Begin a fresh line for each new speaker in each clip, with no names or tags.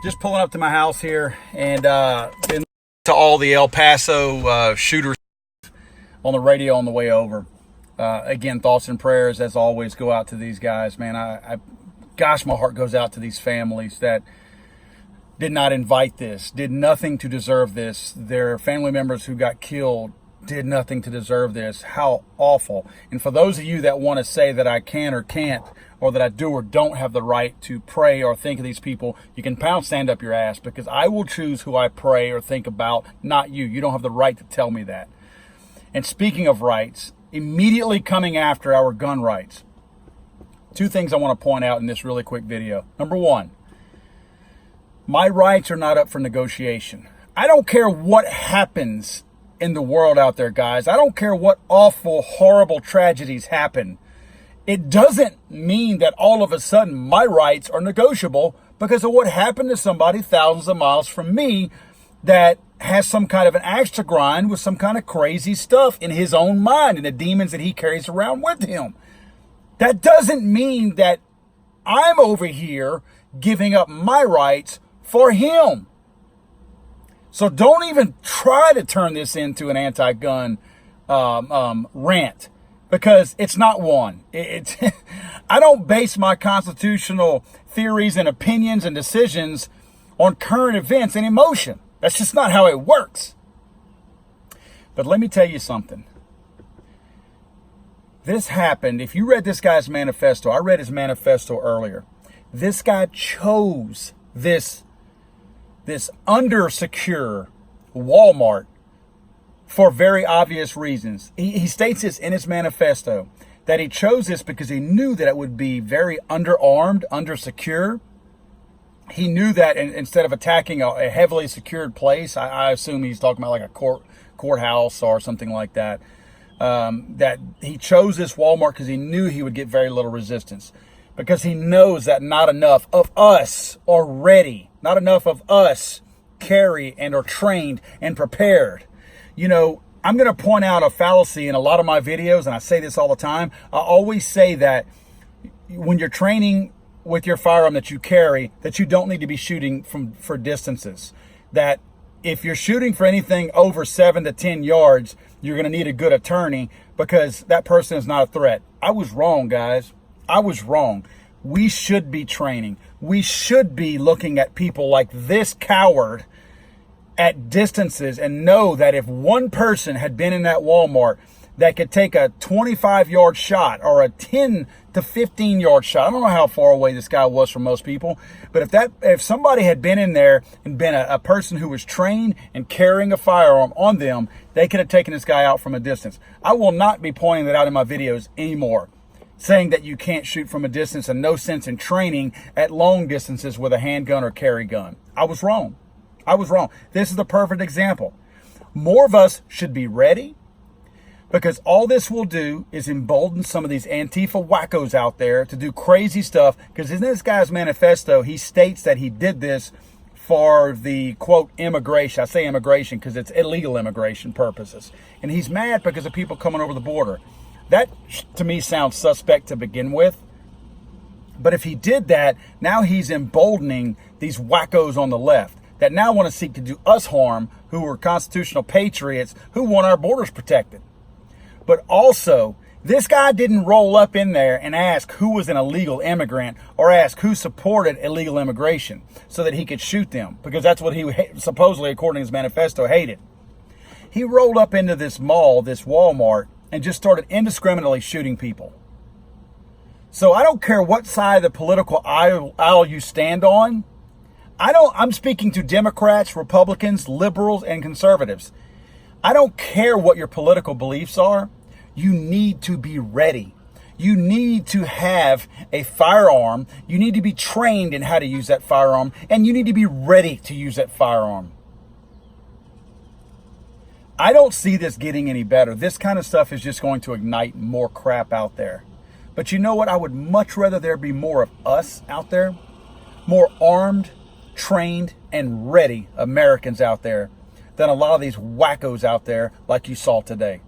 Just pulling up to my house here and been to all the El Paso shooters on the radio on the way over. Again, thoughts and prayers as always go out to these guys, man. Gosh, my heart goes out to these families that did not invite this, did nothing to deserve this. Their family members who got killed did nothing to deserve this. How awful. And for those of you that want to say that I can or can't, or that I do or don't have the right to pray or think of these people, you can stand up your ass, because I will choose who I pray or think about, not you. You don't have the right to tell me that. And speaking of rights, immediately coming after our gun rights, two things I want to point out in this really quick video. Number one, my rights are not up for negotiation. I don't care what happens in the world out there, guys. I don't care what awful, horrible tragedies happen. It doesn't mean that all of a sudden my rights are negotiable because of what happened to somebody thousands of miles from me that has some kind of an axe to grind with some kind of crazy stuff in his own mind and the demons that he carries around with him. That doesn't mean that I'm over here giving up my rights for him. So don't even try to turn this into an anti-gun rant, because it's not one. I don't base my constitutional theories and opinions and decisions on current events and emotion. That's just not how it works. But let me tell you something. This happened. If you read this guy's manifesto, I read his manifesto earlier. This guy chose this under-secure Walmart for very obvious reasons. He states this in his manifesto, that he chose this because he knew that it would be very underarmed, under-secure. He knew that instead of attacking a heavily secured place, I assume he's talking about like a courthouse or something like that, that he chose this Walmart because he knew he would get very little resistance. Because he knows that not enough of us are ready. Not enough of us carry and are trained and prepared. You know, I'm going to point out a fallacy in a lot of my videos, and I say this all the time. I always say that when you're training with your firearm that you carry, that you don't need to be shooting for distances. That if you're shooting for anything over 7 to 10 yards, you're going to need a good attorney because that person is not a threat. I was wrong, guys. I was wrong. We should be training. We should be looking at people like this coward at distances and know that if one person had been in that Walmart that could take a 25-yard shot or a 10 to 15-yard shot, I don't know how far away this guy was from most people, but if somebody had been in there and been a person who was trained and carrying a firearm on them, they could have taken this guy out from a distance. I will not be pointing that out in my videos anymore, saying that you can't shoot from a distance and no sense in training at long distances with a handgun or carry gun. I was wrong. I was wrong. This is the perfect example. More of us should be ready, because all this will do is embolden some of these Antifa wackos out there to do crazy stuff. Because in this guy's manifesto, he states that he did this for the, quote, immigration. I say immigration because it's illegal immigration purposes. And he's mad because of people coming over the border. That, to me, sounds suspect to begin with. But if he did that, now he's emboldening these wackos on the left that now want to seek to do us harm, who are constitutional patriots, who want our borders protected. But also, this guy didn't roll up in there and ask who was an illegal immigrant or ask who supported illegal immigration so that he could shoot them, because that's what he supposedly, according to his manifesto, hated. He rolled up into this mall, this Walmart, and just started indiscriminately shooting people. So I don't care what side of the political aisle you stand on. I'm speaking to Democrats, Republicans, liberals, and conservatives. I don't care what your political beliefs are. You need to be ready. You need to have a firearm. You need to be trained in how to use that firearm, and you need to be ready to use that firearm. I don't see this getting any better. This kind of stuff is just going to ignite more crap out there. But you know what? I would much rather there be more of us out there, more armed, trained, and ready Americans out there than a lot of these wackos out there like you saw today.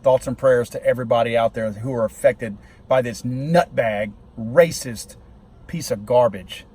Thoughts and prayers to everybody out there who are affected by this nutbag, racist piece of garbage.